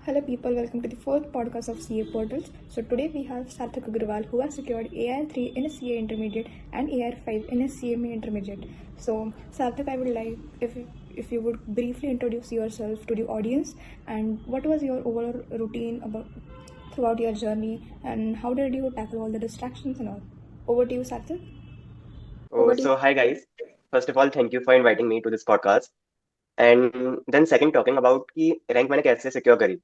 Hello, people. Welcome to the fourth podcast of CA Portals. So today we have Sarthak Agrawal, who has secured AR3 in his CA Intermediate and AR5 in his CMA Intermediate. So Sarthak, I would like if you would briefly introduce yourself to the audience and what was your overall routine about throughout your journey and how did you tackle all the distractions and all. Over to you, Sarthak. Hi guys. First of all, thank you for inviting me to this podcast. And then second, talking about कि rank मैंने कैसे secure करी.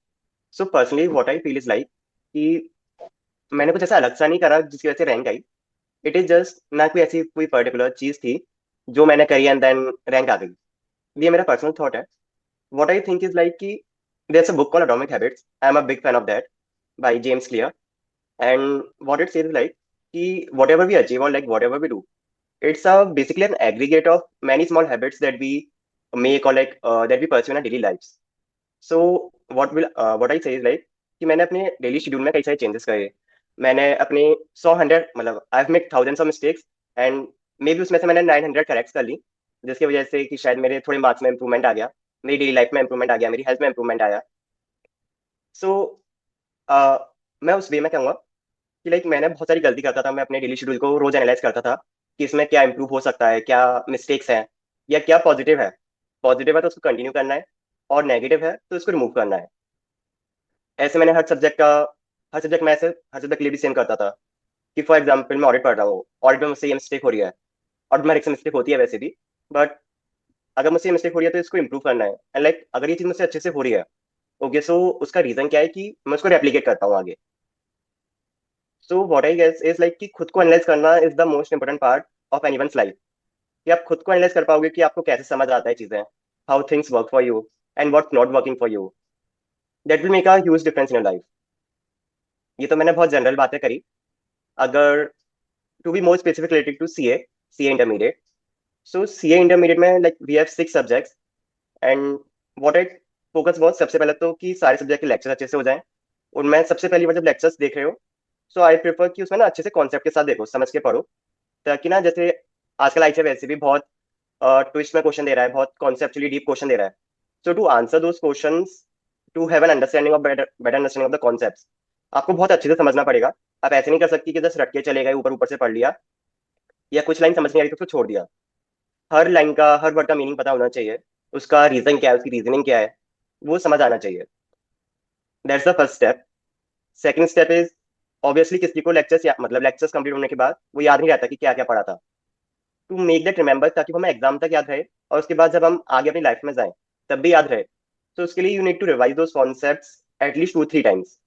So personally, what I feel is like कि मैंने कुछ ऐसा अलग सा नहीं करा जिसकी वजह से rank I. It is just ना कोई पर्टिकुलर चीज थी जो मैंने करी एंड देन रैंक आ गई. ये मेरा पर्सनल थॉट है. What I think is like कि there's a book called Atomic Habits. I am a big fan of that by James Clear. And what it says is like कि whatever we achieve or like whatever we do, it's basically an aggregate of many small habits that we make or like that we pursue in our daily lives. So what I say is like कि मैंने अपने daily schedule में कई सारे changes करे. मैंने अपने 100 मतलब I have make thousands of mistakes and may be उसमें से मैंने 900 करेक्ट कर ली, जिसकी वजह से कि शायद मेरे थोड़े मार्क्स में इंप्रूवमेंट आ गया, मेरी डेली लाइफ में इंप्रूवमेंट आ गया, मेरी हेल्थ में इंप्रूवमेंट आया. सो मैं उस वे में कहूँगा कि लाइक मैंने बहुत सारी गलती करता था. मैं अपने डेली शेड्यूल को रोज एनालाइज करता था कि इसमें क्या इंप्रूव हो सकता है, क्या मिस्टेक्स हैं या क्या पॉजिटिव है. पॉजिटिव है तो उसको कंटिन्यू करना है और नेगेटिव है तो उसको रिमूव करना है. ऐसे मैंने हर सब्जेक्ट में ऐसे हर सब्जेक्ट के लिए भी सेम करता था कि फॉर एग्जाम्पल मैं ऑडिट पढ़ रहा हूँ, ऑडिट में मुझसे ये मिस्टेक हो रही है. ऑडिट में एक मिस्टेक होती है वैसे भी, बट अगर मुझसे ये मिस्टेक हो रही है तो इसको इंप्रूव करना है. एंड लाइक अगर ये चीज मुझसे अच्छे से हो रही है, ओके, सो उसका रीजन क्या है कि मैं उसको रेप्लीकेट करता हूँ आगे. So what I guess is like कि खुद को एनालाइज करना is the most important part of anyone's life. कि आप खुद को एनालाइज कर पाओगे कि आपको कैसे समझ आता है चीजें, how things work for you and what not working for you. That will make a huge difference in your life. ये तो मैंने बहुत जनरल बातें करी. अगर to be more specific related to CA intermediate. So CA intermediate में like we have 6 subjects and what I focus बहुत सबसे पहले तो कि सारे सब्जेक्ट के लेक्चर अच्छे से हो जाएं. उनमें सबसे पहली बार जब लेक्चर्स देख रहे हो, सो आई प्रेफर कि उसमें ना अच्छे से कॉन्सेप्ट के साथ देखो, समझ के पढ़ो. ताकि ना जैसे आजकल आईसीए वैसे भी बहुत ट्विस्ट में क्वेश्चन दे रहा है, बहुत कॉन्सेप्चुअली डीप क्वेश्चन दे रहा है. So to answer those questions, to have an understanding of better understanding of the concepts, आपको बहुत अच्छे से समझना पड़ेगा. आप ऐसे नहीं कर सकती कि जस्ट रट के चले गए, ऊपर ऊपर से पढ़ लिया, या कुछ लाइन समझ नहीं आ रही तो उसको छोड़ दिया. हर लाइन का, हर वर्ड का मीनिंग पता होना चाहिए, उसका रीजन क्या है, उसकी रीजनिंग क्या है, वो समझ आना चाहिए. That's the first step. Second step is obviously किसी को लेक्चर्स मतलब लेक्चर्स कंप्लीट होने के बाद वो याद नहीं रहता कि क्या क्या पढ़ा था. टू मेक दैट रिमेंबर, ताकि वो हमें एग्जाम तक याद रहे और उसके बाद जब हम आगे अपनी लाइफ में जाएं तब भी याद रहे. तो उसके लिए you need to revise those concepts at least 2-3 times.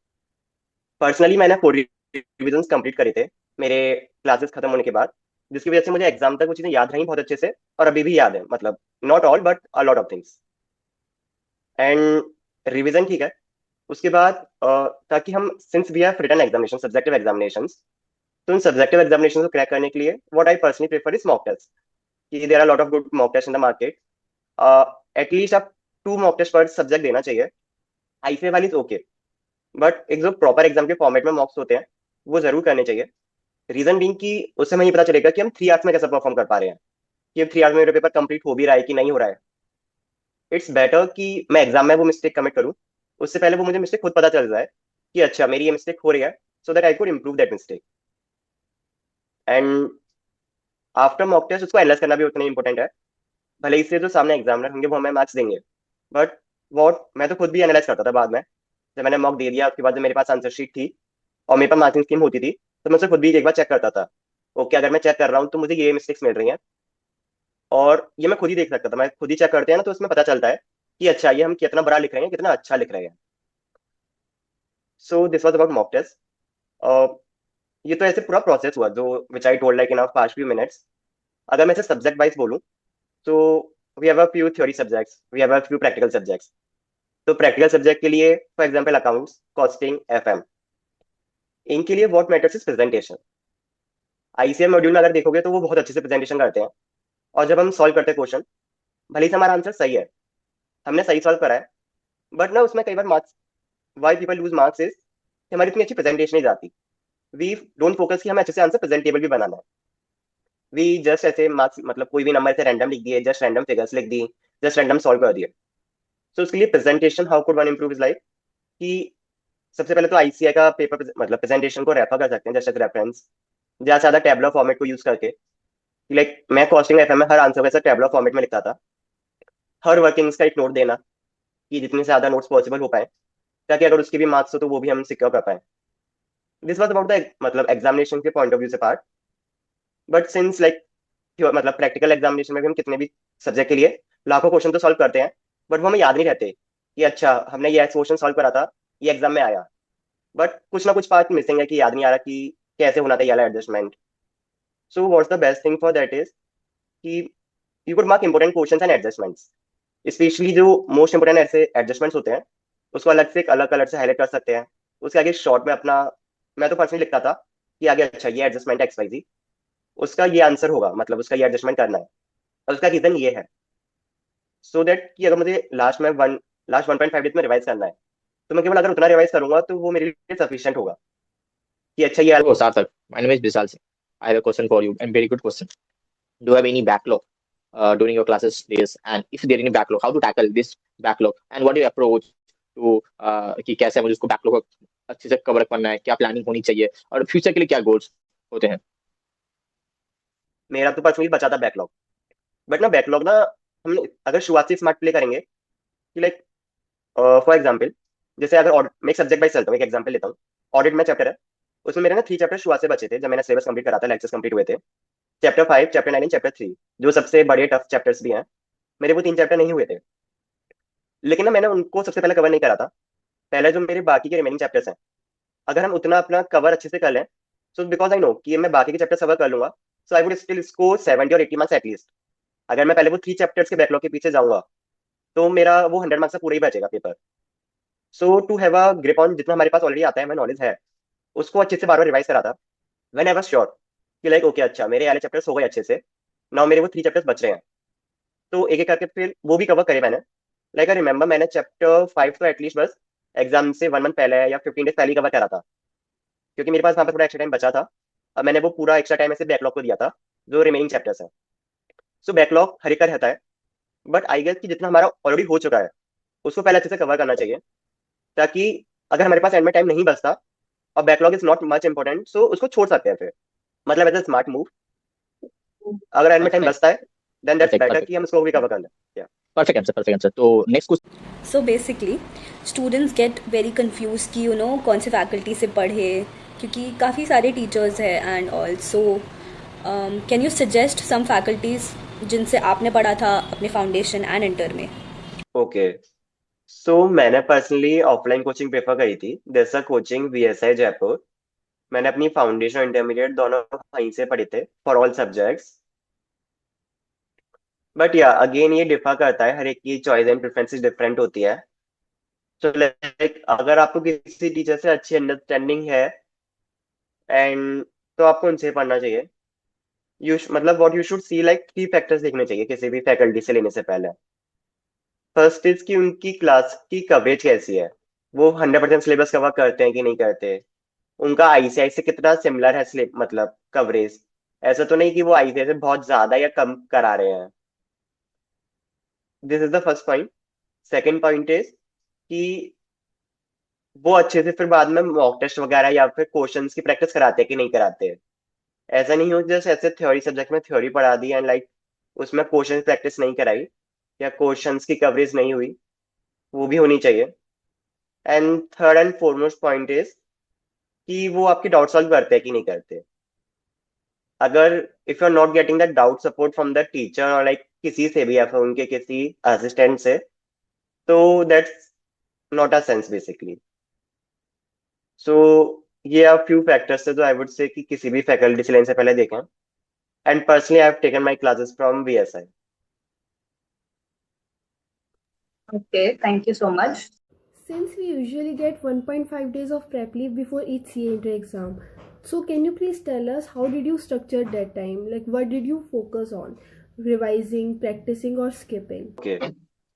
Personally मैंने 4 रिविजन कंप्लीट करे थे मेरे क्लासेस खत्म होने के बाद, जिसकी वजह से मुझे एग्जाम तक वो चीजें याद रही बहुत अच्छे से और अभी भी याद है. मतलब not all but a lot of things. And revision ठीक है. उसके बाद ताकि हम since we have written examination, subjective examination, तो इन सब्जेक्टिव एग्जामिनेशन को क्रैक करने के लिए what I personally prefer is mock test. कि there are lot of good mock test in the market. At least आप 2 मॉक टेस्ट पर सब्जेक्ट देना चाहिए. आईसीए वाली ओके, बट एक जो प्रॉपर एग्जाम के फॉर्मेट में मॉक्स होते हैं वो जरूर करने चाहिए. रीजन बीइंग कि उससे हमें ये पता चलेगा कि हम 3 आवर्स में कैसे परफॉर्म कर पा रहे हैं, कि अब 3 आवर्स में मेरा पेपर कंप्लीट हो भी रहा है कि नहीं हो रहा है. इट्स बेटर कि मैं एग्जाम में वो मिस्टेक कमिट करूँ, उससे पहले वो मुझे मिस्टेक खुद पता चल जाए कि अच्छा मेरी ये मिस्टेक हो रही है, so that I could improve that mistake. And after mock test उसको एनालाइज करना भी उतना ही इंपॉर्टेंट है. भले ही से जो सामने एग्जामिनर होंगे वो हमें मार्क्स देंगे, बट वॉट मैं तो खुद भी एनालाइज करता था बाद में. जब मैंने मॉक दे दिया उसके बाद जब मेरे पास आंसर शीट थी और मेरे पास मार्किंग स्कीम होती थी, तो मैं उसे खुद भी एक बार चेक करता था. ओके, अगर मैं चेक कर रहा हूँ तो मुझे ये मिस्टेक्स मिल रही हैं, और ये मैं खुद ही देख सकता था. मैं खुद ही चेक करते हैं ना, तो उसमें पता चलता है कि अच्छा ये हम कितना बुरा लिख रहे हैं, कितना अच्छा लिख रहे हैं. So this was about mock test. ये तो ऐसे पूरा प्रोसेस हुआ जो which I told like in past few minutes. अगर मैं इसे सब्जेक्ट वाइज बोलूँ, तो we have a few theory subjects, we have a few practical subjects. तो प्रैक्टिकल सब्जेक्ट के लिए for example accounts, costing, FM, इनके लिए what matters is presentation. ICM module में अगर देखोगे तो वो बहुत अच्छे से प्रेजेंटेशन करते हैं. और जब हम सॉल्व करते हैं क्वेश्चन, भले ही से हमारा आंसर सही है, हमने सही सॉल्व करा है, बट ना उसमें कई बार marks, why people lose marks is कि हमारी इतनी अच्छी प्रेजेंटेशन नहीं जाती. वी डोंट फोकस कि हमें अच्छे से आंसर प्रेजेंटेबल भी बनाना है. वी जस्ट ऐसे मार्क्स मतलब कोई भी नंबर से रैंडम लिख दिए, जस्ट रैंडम फिगर्स लिख दी, जस्ट रैंडम सॉल्व कर दिए. सो उसके लिए presentation, how could one improve is like कि सबसे पहले तो आईसीआई का पेपर मतलब प्रेजेंटेशन को रेफर कर सकते हैं जस्ट एज रेफरेंस, ज्यादा से ज्यादा टेबलर फॉर्मेट को यूज करके। लाइक मैं कॉस्टिंग एफएम में हर आंसर को ऐसा टेबलर फॉर्मेट में लिखता था। हर वर्किंग्स का एक नोट देना कि जितने से ज्यादा नोट्स पॉसिबल हो पाए, ताकि अगर उसके भी मार्क्स हो तो वो भी हम सिक्योर कर पाए। दिस वॉज अबाउट द मतलब एग्जामिनेशन के पॉइंट ऑफ व्यू से पार्ट। बट सिंस लाइक मतलब प्रैक्टिकल एग्जामिनेशन में भी हम कितने भी सब्जेक्ट के लिए लाखों क्वेश्चन तो सॉल्व करते हैं, बट वो हमें याद नहीं रहते कि अच्छा हमने ये क्वेश्चन सॉल्व करा था, ये एग्जाम में आया। बट कुछ ना कुछ पार्ट मिसिंग है कि याद नहीं आ रहा कि कैसे होना था ये वाला adjustment. So what's the best thing for that is कि you could mark important questions and adjustments, specially जो मोस्ट इंपोर्टेंट ऐसे एडजस्टमेंट्स होते हैं उसको अलग से एक अलग कलर से हाईलाइट कर सकते हैं। उसके आगे शॉर्ट में अपना, मैं तो पर्सनली लिखता था कि आगे अच्छा ये एडजस्टमेंट एक्स वाई जी, उसका ये आंसर होगा, मतलब उसका ये एडजस्टमेंट करना है और उसका रीजन ये है। सो दैट कि अगर मुझे लास्ट 1.5 डेज में रिवाइज करना है, तो मैं केवल अगर उतना रिवाइज करूंगा तो वो मेरे लिए सफिशियंट होगा कि अच्छा ये। So, Sarthak, my name is Bisal Singh. I have a question for you, and very good question. Do you have any backlog during your classes days? And if there any backlog, how to tackle this backlog? And what do you approach to कि कैसे मुझे उसको backlog को अच्छे से cover करना है, क्या प्लानिंग होनी चाहिए, और फ्यूचर के लिए क्या गोल्स होते हैं? मेरा तो पर्सनली बचा था बैकलॉग। बट ना बैकलॉग ना, हम अगर शुरुआत से स्मार्ट प्ले करेंगे कि लाइक फॉर एग्जाम्पल, जैसे अगर मैं एक सब्जेक्ट वाइज चलता हूँ, एक एग्जाम्पल लेता हूँ। ऑडिट में चैप्टर है, उसमें मेरे ना 3 चैप्टर शुरुआत से बचे थे जब मैंने सिलेबस कंप्लीट करा था, लेक्चर्स कंप्लीट हुए थे। चैप्टर 5, चैप्टर 9, चैप्टर 3, जो सबसे बड़े टफ चैप्टर्स भी हैं, मेरे वो 3 चैप्टर नहीं हुए थे। लेकिन ना मैंने उनको सबसे पहले कवर नहीं करा था। पहले जो मेरे बाकी के रिमेनिंग चैप्टर्स हैं, अगर हम उतना अपना कवर अच्छे से कर लें, सो बिकॉज आई नो कि मैं बाकी के चैप्टर कवर कर लूंगा, सो आई वुड स्टिल स्कोर 70 और 80 मार्क्स एटलीस्ट। अगर मैं पहले वो 3 चैप्टर्स के बैकलॉग के पीछे जाऊंगा तो मेरा वो 100 मार्क्स का पूरा ही बचेगा paper. So to have a grip on जितना हमारे पास ऑलरेडी आता है, हमें नॉलेज है, उसको अच्छे से बार बार रिवाइज करा था। व्हेन आई वाज श्योर कि लाइक ओके अच्छा मेरे वाले चैप्टर्स हो गए अच्छे से, नाउ मेरे वो 3 चैप्टर्स बच रहे हैं, तो एक एक करके फिर वो भी कवर करे मैंने। लाइक आई रिमेंबर मैंने चैप्टर 5 तो एटलीस्ट बस एग्जाम से 1 मंथ पहले या 15 डेज पहले ही कवर करा था, क्योंकि मेरे पास वहाँ पर थोड़ा एक्स्ट्रा टाइम बचा था। अब मैंने वो पूरा एक्स्ट्रा टाइम ऐसे बैकलॉग को दिया था जो रिमेनिंग चैप्टर्स है। सो बैकलॉग हर एक का रहता है, बट आई गेस कि जितना हमारा ऑलरेडी हो चुका है उसको पहले अच्छे से कवर करना चाहिए, ताकि अगर हमारे पास एंड में टाइम नहीं बचता और backlog is not much important, so उसको छोड़ सकते हैं फिर, मतलब एज अ स्मार्ट मूव। अगर एंड में टाइम Perfect, बचता है then that's perfect, better perfect. कि हम उसको भी कवर कर लें। Perfect answer, perfect answer. तो next question. So basically students get very confuse कि कौन से फैकल्टी से पढ़े, क्योंकि काफ़ी सारे टीचर्स हैं and also can you suggest some faculties जिनसे आपने पढ़ा था अपने फाउंडेशन एंड इंटर में? ओके, सो मैंने पर्सनली ऑफलाइन कोचिंग प्रेफर करी थी, जैसा कोचिंग वीएसआई जयपुर। मैंने अपनी फाउंडेशन और इंटरमीडिएट दोनों वहीं से पढ़े थे फॉर ऑल सब्जेक्ट्स। बट या अगेन ये डिफर करता है, हर एक की चॉइस एंड प्रेफरेंसेस डिफरेंट होती है। तो लाइक अगर आपको किसी टीचर से अच्छी अंडरस्टैंडिंग है एंड, तो आपको उनसे पढ़ना चाहिए। मतलब what you should see like 3 factors देखने चाहिए किसी भी फैकल्टी से लेने से पहले। फर्स्ट इज कि उनकी क्लास की कवरेज कैसी है, वो 100% सिलेबस कवर करते हैं कि नहीं करते। उनका आईसीआई से कितना सिमिलर है स्लिप मतलब कवरेज, ऐसा तो नहीं कि वो आईसीआई से बहुत ज्यादा या कम करा रहे हैं। This is the first point. Second point is कि वो अच्छे से फिर बाद में मॉक टेस्ट वगैरह या फिर क्वेश्चंस की प्रैक्टिस कराते हैं कि नहीं कराते। ऐसा नहीं हो जैसे ऐसे थ्योरी सब्जेक्ट में थ्योरी पढ़ा दी एंड लाइक उसमें क्वेश्चन प्रैक्टिस नहीं कराई या क्वेश्चंस की कवरेज नहीं हुई, वो भी होनी चाहिए। And third and foremost point is कि वो आपकी डाउट सॉल्व करते हैं कि नहीं करते। अगर if you are not getting that doubt support from the teacher और लाइक किसी से भी या फिर उनके किसी असिस्टेंट से, तो that's not a sense basically. So ये आर फ्यू फैक्टर्स है जो आई वुड से कि किसी भी फैकल्टी से लेने से पहले देखें। And personally I have taken my classes from VSI. Okay, thank you so much. Since we usually get 1.5 days of prep leave before each CA inter exam, so can you please tell us how did you structure that time? Like what did you focus on? Revising, practicing or skipping? Okay,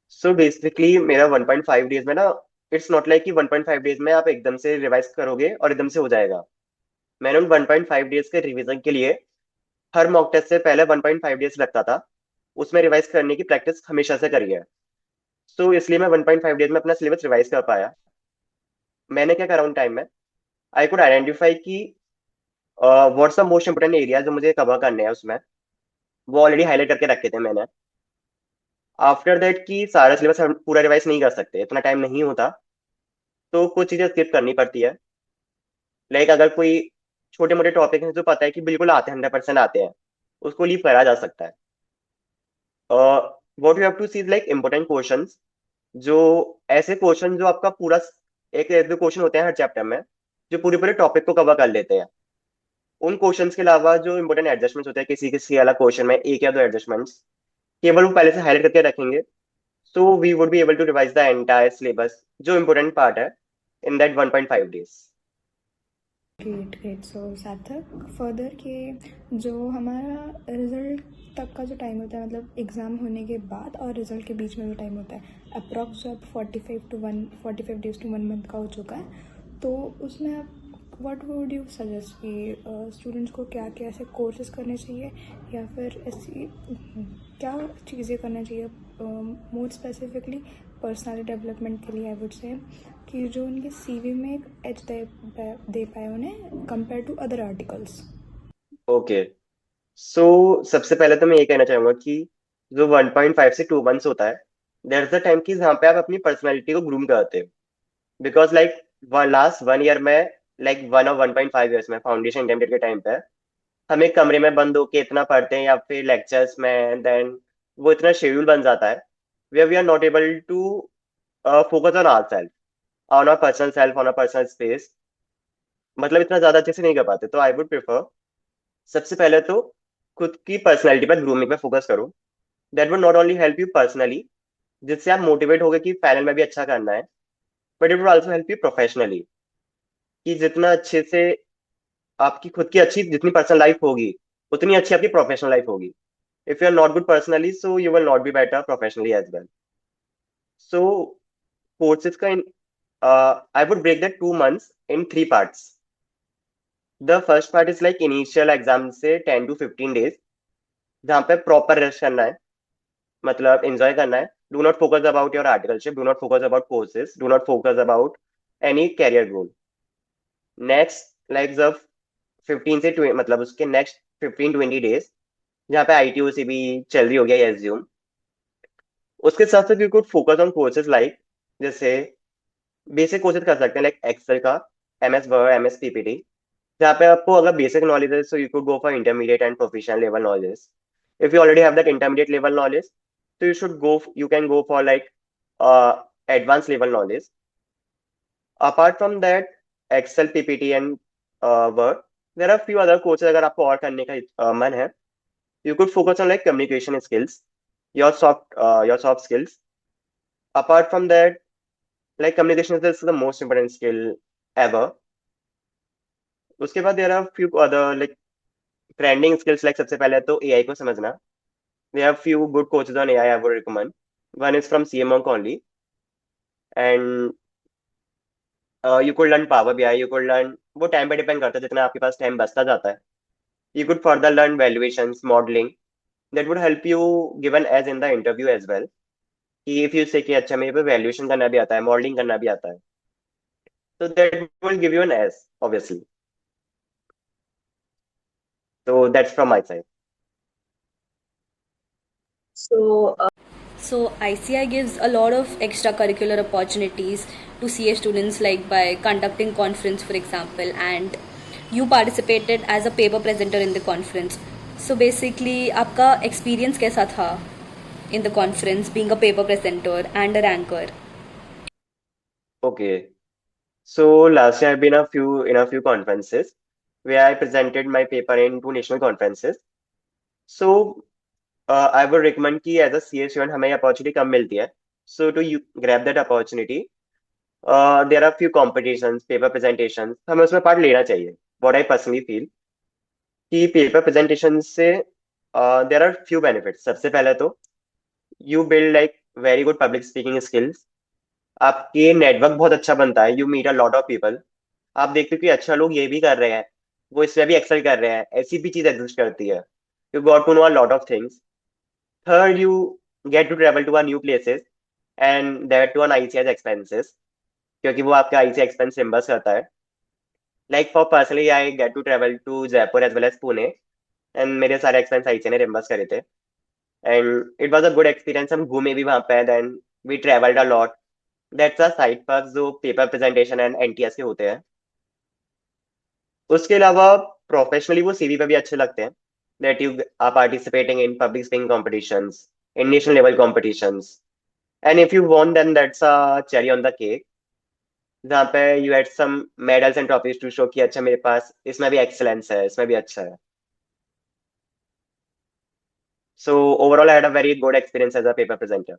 so basically मेरा 1.5 days में ना, it's not like कि 1.5 days में आप एकदम से revise करोगे और एकदम से हो जाएगा। मैंने उन 1.5 डेज के रिवीजन के लिए हर मॉक टेस्ट से पहले 1.5 डेज लगता था, उसमें रिवाइज करने की प्रैक्टिस हमेशा से करी है। सो इसलिए मैं 1.5 डेज में अपना सिलेबस रिवाइज कर पाया। मैंने क्या करा उन टाइम में, आई कुड आइडेंटिफाई कि what's the most important area जो मुझे कवर करने हैं उसमें, वो ऑलरेडी हाईलाइट करके रखे थे मैंने। आफ्टर दैट कि सारा सिलेबस हम पूरा रिवाइज नहीं कर सकते, इतना टाइम नहीं होता, तो कुछ चीजें स्किप करनी पड़ती है। लाइक अगर कोई छोटे मोटे टॉपिक हैं जो पता है कि बिल्कुल आते हैं, 100% आते हैं, उसको लीव करा जा सकता है। What you have to see like important question, जो ऐसे क्वेश्चन जो आपका पूरा एक ऐसे क्वेश्चन होते हैं हर चैप्टर में जो पूरे पूरे टॉपिक को कवर कर लेते हैं। उन क्वेश्चंस के अलावा जो इंपॉर्टेंट एडजस्टमेंट्स होते हैं किसी किसी अलग क्वेश्चन में, एक या दो एडजस्टमेंट्स केवल वो पहले से हाईलाइट करके रखेंगे, so we would be able to revise the entire syllabus जो इंपॉर्टेंट पार्ट है in that 1.5 days। Great great. So Sarthak, further के जो हमारा रिजल्ट तक का जो टाइम होता है, मतलब एग्ज़ाम होने के बाद और रिजल्ट के बीच में जो टाइम होता है, अप्रॉक्स जो अब 45 days to 1 month का हो चुका है, तो उसमें आप व्हाट वुड यू सजेस्ट कि स्टूडेंट्स को क्या क्या ऐसे कोर्सेज करने चाहिए, या फिर ऐसी क्या चीज़ें करना चाहिए मोर स्पेसिफिकली पर्सनालिटी डेवलपमेंट के लिए, आई वुड से, कि जो उनके सीवी में एक एज दे पाए उन्हें compare to other articles. Okay, so सबसे पहले तो मैं ये कहना चाहूंगा कि जो 1.5 से 2 months होता है, देर इज द टाइम की जहाँ पे आप अपनी पर्सनैलिटी को ग्रूम करते हो। बिकॉज लाइक लास्ट 1 year में, लाइक 1 और 1.5 years में फाउंडेशन इंटरमीडिएट के टाइम पे हम एक कमरे में बंद होके इतना पढ़ते हैं या फिर लेक्चर्स में, देन वो इतना शेड्यूल बन जाता है where we are not able to focus on our self, on our personal self, on our personal space, मतलब इतना ज्यादा अच्छे से नहीं कर पाते। तो आई वुड प्रेफर सबसे पहले तो खुद की पर्सनैलिटी पर, ग्रूमिंग पे फोकस करो। That would not only help you personally, जिससे आप मोटिवेट हो गए कि फाइनल में भी अच्छा करना है, but it would also help you professionally, कि जितना अच्छे से आपकी खुद की अच्छी जितनी पर्सनल लाइफ होगी, उतनी अच्छी आपकी प्रोफेशनल लाइफ होगी। If you are not good personally, so you will not be better professionally as well. So courses का I would break that 2 months in 3 parts। The first part is like initial exam से 10 to 15 days, जहाँ पे proper rest करना है, मतलब enjoy करना है। Do not focus about your articleship, do not focus about courses, do not focus about any career goal. Next like जब 15 से 20, मतलब उसके नेक्स्ट 15-20 days जहाँ पे ITOC भी चल रही हो गया, एज्यूम, उसके साथ साथ you could focus on courses like, जैसे बेसिक कोर्सेज कर सकते हैं लाइक एक्सेल का, MS वर्ड, MS PPT, जहाँ पे आपको अगर बेसिक नॉलेज है, so you could go for intermediate and professional level knowledge. If you already have that intermediate level knowledge, so you can go for like advanced level knowledge. Apart from that, Excel, PPT and Word, there are few other courses अगर आपको और करने का मन है। You could focus on like communication skills, your soft skills. Apart from that, like communication is the most important skill ever. उसके बाद there are few other like trending skills, like सबसे पहले तो AI को समझना। We have few good courses on AI I would recommend. One is from CM Monk only, and you could learn Power BI, you could learn, वो time पे depend करता है जितना आपके पास टाइम बचता जाता है। You could further learn valuations, modeling, that would help you given as in the interview as well, कि if you say कि अच्छा मेरे पे वैल्यूएशन करना भी आता है, मॉडलिंग करना भी आता है, so that will give you an S obviously. So that's from my side. So, So ICI gives a lot of extracurricular opportunities to CA students, like by conducting conference, for example, and you participated as a paper presenter in the conference. So basically, आपका experience कैसा था in the conference, being a paper presenter and a ranker? Okay, so last year I've been in a few conferences where I presented my paper in 2 national conferences. So I would recommend कि as a CA student हमें opportunity कम मिलती है, so to you grab that opportunity, there are few competitions, paper presentations, हमें उसमें part लेना चाहिए। What I personally feel कि paper presentation से देर आर फ्यू बेनिफिट्स। सबसे पहले तो you build like very good public speaking skills, आपके नेटवर्क बहुत अच्छा बनता है, you meet a lot of people, आप देखते हो कि अच्छा लोग ये भी कर रहे हैं, वो इसमें भी एक्सेल कर रहे हैं, ऐसी भी चीज एग्जिस्ट करती है। You got to know a lot of things. Third, you get to travel to a new places and that too on ICI's expenses. क्योंकि वो आपका आईसी एक्सपेंस रिम्बर्स करता है। Like for personally I get to travel to Jaipur as well as Pune, and मेरे सारे expense IC ने reimburse करे थे, and it was a good experience. हम घूमे भी वहाँ पे, then we travelled a lot. That's a side perk जो पेपर प्रेजेंटेशन एंड एनटीएस के होते हैं। उसके अलावा प्रोफेशनली वो सीवी पे भी अच्छे लगते हैं, that you are participating in public speaking competitions, in national level competitions, and if you won then that's a cherry on the cake, जहाँ पे you had some medals and trophies to show कि अच्छा मेरे पास इसमें भी excellence है, इसमें भी अच्छा है। So overall I had a very good experience as a paper presenter.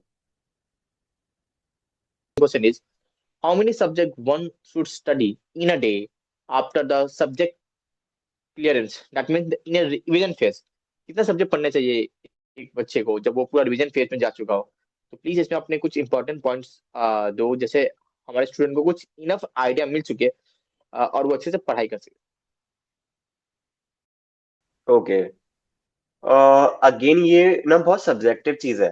Question is, how many subject one should study in a day after the subject clearance? That means in a revision phase. कितना subject पढ़ने चाहिए एक बच्चे को जब वो पूरा revision phase में जा चुका हो? तो प्लीज इसमें अपने कुछ इंपॉर्टेंट पॉइंट्स दो, जैसे हमारे स्टूडेंट को कुछ इनफ आइडिया मिल चुके और वो अच्छे से पढ़ाई कर सके। ओके, अगेन ये ना बहुत सब्जेक्टिव चीज है।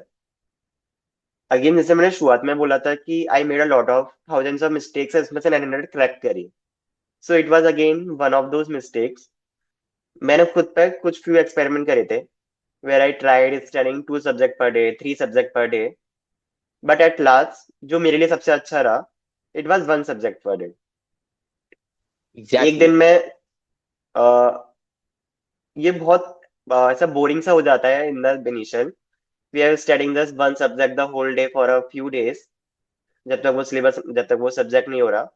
अगेन जैसे मैंने शुरुआत में बोला था कि I made a lot of thousands of mistakes, इसमें से 900 करेक्ट करी। So it was again one of those mistakes. मैंने खुद पे कुछ फ्यू एक्सपेरिमेंट करे थे, where I tried studying 2 subject per day, 3 subject per day, but at last जो मेरे लिए सबसे अच्छा रहा, it was 1 subject per day. एक एग्जैक्टली। दिन में ये बहुत ऐसा बोरिंग सा हो जाता है in the initial. We are studying this 1 subject the whole day for a few days, जब तक वो सब्जेक्ट नहीं हो रहा।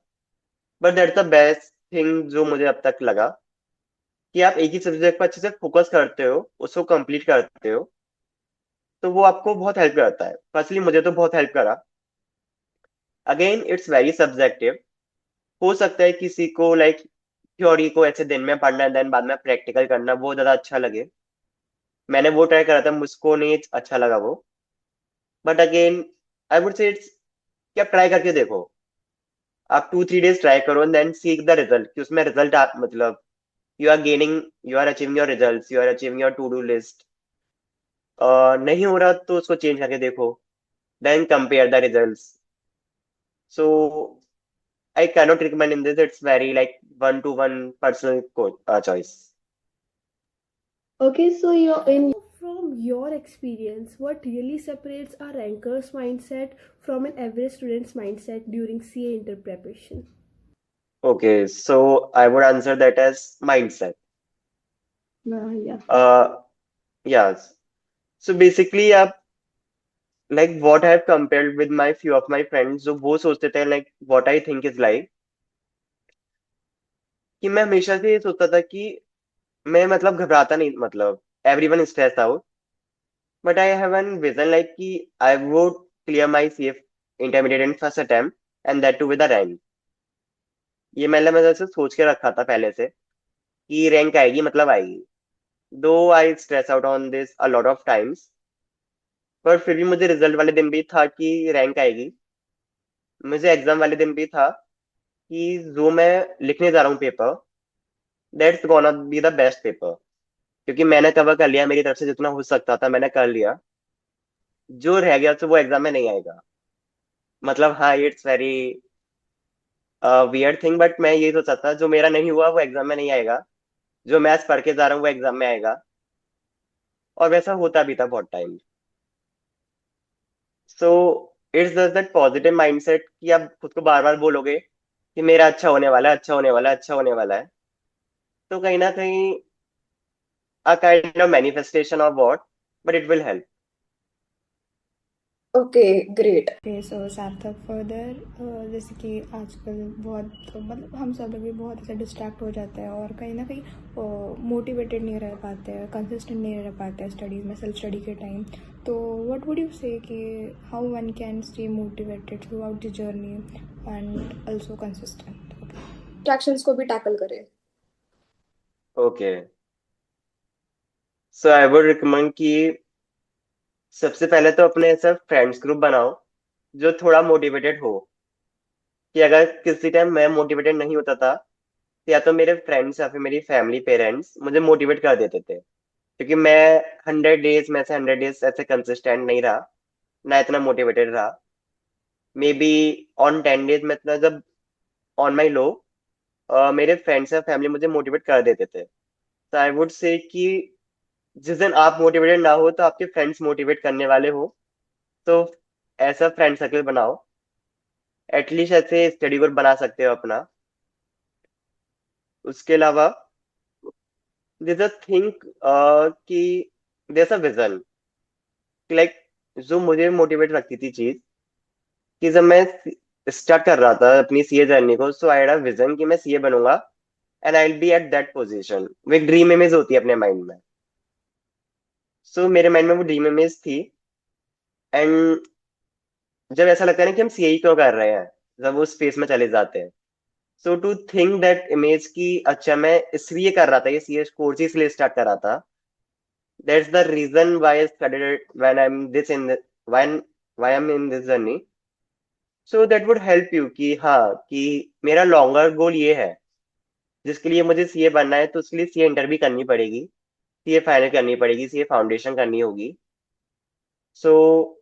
But that's the best thing जो मुझे अब तक लगा, कि आप एक ही सब्जेक्ट पर अच्छे से फोकस करते हो, उसको कंप्लीट करते हो, तो वो आपको बहुत हेल्प करता है। पर्सनली मुझे तो बहुत हेल्प करा। Again it's very subjective. हो सकता है किसी को लाइक थ्योरी को ऐसे दिन में पढ़ना है, देन बाद में प्रैक्टिकल करना वो ज्यादा अच्छा लगे। मैंने वो ट्राई करा था, मुझको नहीं अच्छा लगा वो। But again I would say it's कि आप ट्राई करके देखो। आप 2-3 डेज ट्राई करो and then seek the result, कि उसमें रिजल्ट आप मतलब you are gaining, you are achieving your result, you are achieving your to do list. नहीं हो रहा तो उसको चेंज करके देखो, then compare the results. So I cannot recommend in this. It's very like one-to-one personal choice. Okay, so from your experience, what really separates a ranker's mindset from an average student's mindset during CA inter preparation? Okay, so I would answer that as mindset. Yeah. Yes. So basically, आप like what I have compared with my few of my friends, जो वो सोचते थे like what I think is like, कि मैं हमेशा से ये सोचता था कि मैं मतलब घबराता नहीं, मतलब everyone is stressed out, but I have one vision like कि I would clear my CF intermediate in first attempt and that too with a rank। ये मतलब मैं जैसे सोच के रखा था पहले से कि रैंक आएगी मतलब आएगी। दो आई stress out on this a lot of times, पर फिर भी मुझे रिजल्ट वाले दिन भी था कि रैंक आएगी। मुझे एग्जाम वाले दिन भी था कि जो मैं लिखने जा रहा हूँ paper, that's gonna be the best paper, क्योंकि मैंने कवर कर लिया, मेरी तरफ से जितना हो सकता था मैंने कर लिया। जो रह गया तो वो एग्जाम में नहीं आएगा। मतलब हाँ, it's very weird thing, but मैं ये सोचा था जो मेरा नहीं हुआ वो एग्जाम में नहीं आएगा, जो मैथ्स पढ़ के जा रहा हूँ वो एग्जाम में आएगा। और वैसा होता भी था बहुत time. So it's just that positive mindset कि आप खुद को बार बार बोलोगे कि मेरा अच्छा होने वाला है, अच्छा होने वाला है, अच्छा होने वाला है, तो कहीं ना कहीं a kind of manifestation of what, but it will help. Okay, great. Okay, so Sarthak further, जैसे कि आजकल बहुत मतलब हम सब भी बहुत ऐसे डिस्ट्रैक्ट हो जाते हैं और कहीं ना कहीं मोटिवेटेड नहीं रह पाते हैं, कंसिस्टेंट नहीं रह पाते हैं स्टडीज़ में, सेल्फ स्टडी के टाइम। तो व्हाट वुड यू से कि how one can stay motivated through out the journey and also consistent? Distractions को भी टैकल करें। Okay, so I would recommend कि सबसे पहले तो अपने ऐसा फ्रेंड्स ग्रुप बनाओ जो थोड़ा मोटिवेटेड हो। कि अगर किसी टाइम मैं मोटिवेटेड नहीं होता था, तो या तो मेरे फ्रेंड्स या फिर मेरी फैमिली पेरेंट्स मुझे मोटिवेट कर देते थे, क्योंकि मैं 100 डेज में से 100 डेज ऐसे कंसिस्टेंट नहीं रहा, ना इतना मोटिवेटेड रहा। मे बी ऑन 10 days में इतना जब ऑन माई लो मेरे फ्रेंड्स या फैमिली मुझे मोटिवेट कर देते थे। तो आई वुड से कि जिस दिन आप मोटिवेटेड ना हो तो आपके फ्रेंड्स मोटिवेट करने वाले हो, तो ऐसा फ्रेंड सर्कल बनाओ। एटलीस्ट ऐसे स्टडी ग्रुप बना सकते हो अपना। उसके अलावा दिस अ थिंक कि दिस अ विजन, लाइक जो मुझे मोटिवेट रखती थी चीज, कि जब मैं स्टार्ट कर रहा था अपनी सीए जर्नी को, सो आई हैड अ विजन कि मैं सीए बनूंगा and I will be at that position. वो एक ड्रीम इमेज होती है अपने माइंड में। सो मेरे माइंड में वो ड्रीम इमेज थी। एंड जब ऐसा लगता है ना कि हम सीए क्यों कर रहे हैं, जब वो स्पेस में चले जाते हैं, सो टू थिंक दैट इमेज की अच्छा मैं इसलिए कर रहा था, ये सीए कोर्स ही इसलिए स्टार्ट कर रहा था। That's the reason why I studied when I am this in when why I am in this journey. So that would help you कि हाँ, कि मेरा लॉन्गर गोल ये है जिसके लिए मुझे सीए बनना है, तो उसके लिए सीए इंटर भी करनी पड़ेगी, सीए फाइनल करनी पड़ेगी, सीए फाउंडेशन करनी होगी। So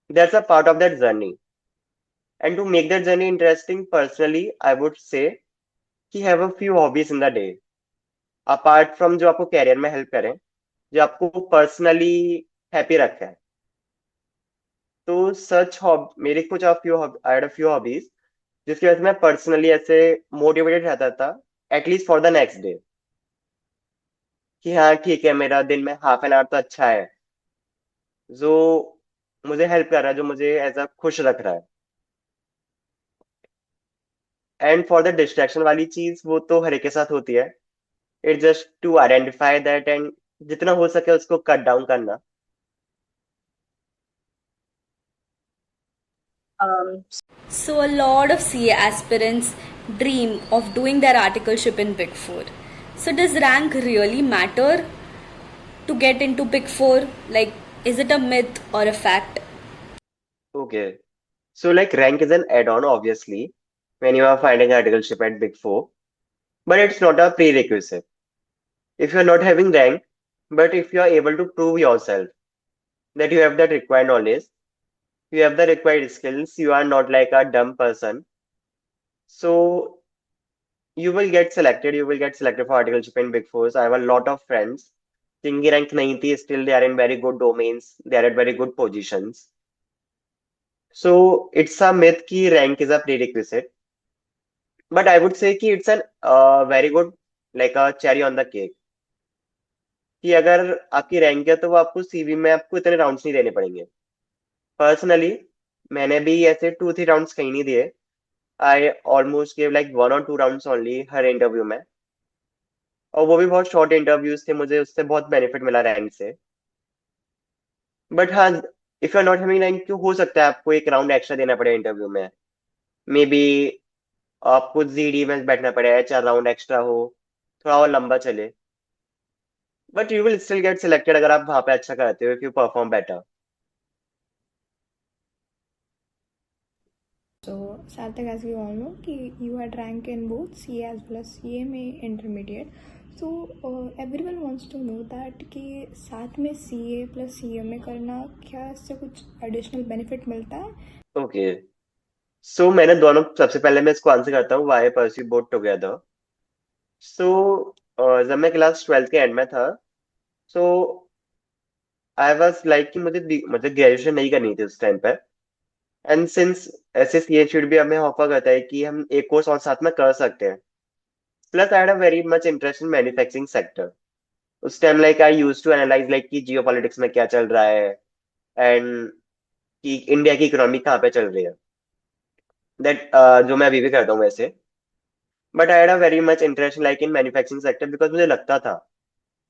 that's a part of that journey. And to make that journey interesting, personally I would say कि have a few hobbies in the day, apart from जो आपको कैरियर में help करें, जो आपको पर्सनली हैप्पी रखे हैं। तो सच हॉब मेरे कुछ few I had a few hobbies जिसकी वजह से मैं पर्सनली ऐसे मोटिवेटेड रहता था, at least for the next day, कि हाँ ठीक है, मेरा दिन में हाफ एन आवर तो अच्छा है जो मुझे हेल्प कर रहा है, जो मुझे एज अ खुश रख रहा है। एंड फॉर द डिस्ट्रैक्शन वाली चीज, वो तो हर एक के साथ होती है। It just to identify that and जितना हो सके उसको कट डाउन करना। Um, So, a lot of CA aspirants dream of doing their articleship in Big Four. So, does rank really matter to get into Big Four? Like, is it a myth or a fact? Okay. So like rank is an add-on, obviously, when you are finding articleship at Big Four, but it's not a prerequisite. If you're not having rank, but if you are able to prove yourself that you have that required knowledge, you have the required skills, you are not like a dumb person, so you will get selected for articleship in Big Fours. I have a lot of friends जिनकी rank नहीं थी, still they are in very good domains, they are at very good positions. So it's a myth कि rank is a prerequisite. But I would say कि it's an very good, like a cherry on the cake, कि अगर आपकी rank है तो वो आपको CV में आपको इतने राउंड्स नहीं देने पड़ेंगे। पर्सनली मैंने भी ऐसे 2-3 राउंड्स कहीं नहीं दिए। I almost give like 1 or 2 rounds only her interview में, और वो भी बहुत शॉर्ट इंटरव्यूज थे, मुझे उससे बहुत बेनिफिट मिला रैंक से। बट हाँ, if you are not having rank, क्यों हो सकता है आपको एक राउंड एक्स्ट्रा देना पड़े इंटरव्यू में। मे बी आपको जीडी में बैठना पड़े, 4 राउंड एक्स्ट्रा हो, थोड़ा और लंबा चले, but you will still get selected अगर आप वहां पे अच्छा करते हो, if you perform better. So, Sarthak, as we all know, कि you had rank in both CA as well as CMA intermediate. So, everyone wants to know that कि साथ में CA plus CMA करना, क्या इससे कुछ additional benefit मिलता है? ओके, सो मैंने दोनों, सबसे पहले मैं इसको आंसर करता हूँ व्हाई परस्यू बोथ टुगेदर। सो जब मैं क्लास 12th के एंड में था, सो आई वाज लाइक कि मुझे ग्रेजुएशन नहीं करनी थी उस टाइम पे। एंड सिंस ऐसे सी एच भी हमें ऑफर करता है कि हम एक कोर्स और साथ में कर सकते हैं, plus I had a very much interest in manufacturing sector. उस time like I used to analyse like कि जियो पॉलिटिक्स में क्या चल रहा है, एंड कि इंडिया की इकोनॉमी कहाँ पे चल रही है। दैट जो मैं अभी भी करता हूँ वैसे। But I had a very much interest like in manufacturing sector, because मुझे लगता था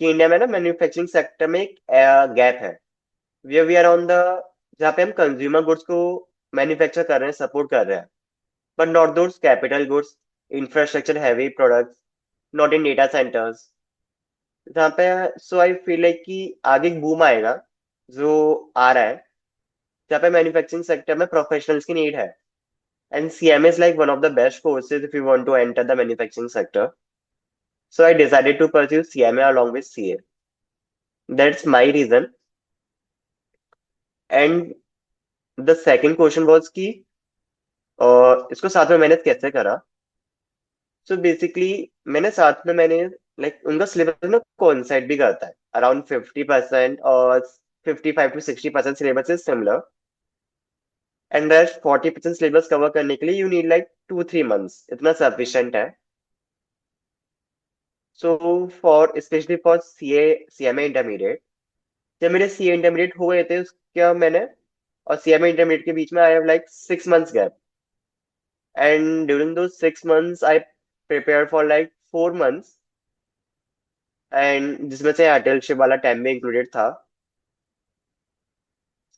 कि इंडिया में ना मैन्युफैक्चरिंग सेक्टर में एक गैप है, वी आर ऑन द, जहाँ पे हम कंज्यूमर गुड्स को मैन्युफैक्चर कर रहे हैं, सपोर्ट कर रहे हैं, but not those capital goods, infrastructure heavy products, not in data centres, जहाँ पे। सो आई फील लाइक कि आगे एक बूम आएगा जो आ रहा है, जहाँ पे मैन्युफैक्चरिंग सेक्टर में प्रोफेशनल्स की नीड है। And CMA is like one of the best courses if you want to enter the manufacturing sector. So I decided to pursue CMA along with CA. That's my reason. And the second question was कि और इसको साथ में manage कैसे करा? So basically मैंने उनका syllabus ना कोइंसाइड भी करता है अराउंड 50% और 55 to 60% syllabus is similar and rest 40% syllabus cover करने के लिए यू नीड लाइक 2-3 months, इतना सफिशिएंट है. So for specially for CMA intermediate, जब मेरे सीए इंटरमीडिएट हो गए थे उसके मैंने और सीएमए इंटरमीडिएट के बीच में I have like 6 months gap, and during दो 6 months I prepare for like 4 months, and जिसमें से अटेलशिप वाला टाइम भी इंक्लूडेड था.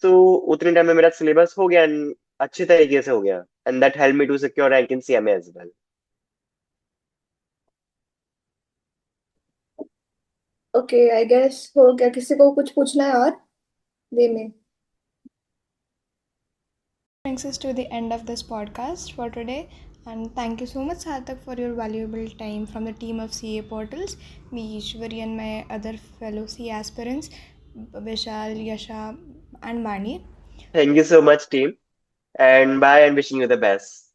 तो उतने टाइम में मेरा सिलेबस हो गया and अच्छे तरीके से हो गया, and that help me to secure rank in CMA as well. Okay, I guess हो गया. किसी को कुछ पूछना है और वे में? Brings us to the end of this podcast for today, and thank you so much, Sarthak, for your valuable time from the team of CA Portals. Me, Ishwari, and my other fellow CA aspirants, Vishal, Yasha, and Mani. Thank you so much, team, and bye, and wishing you the best.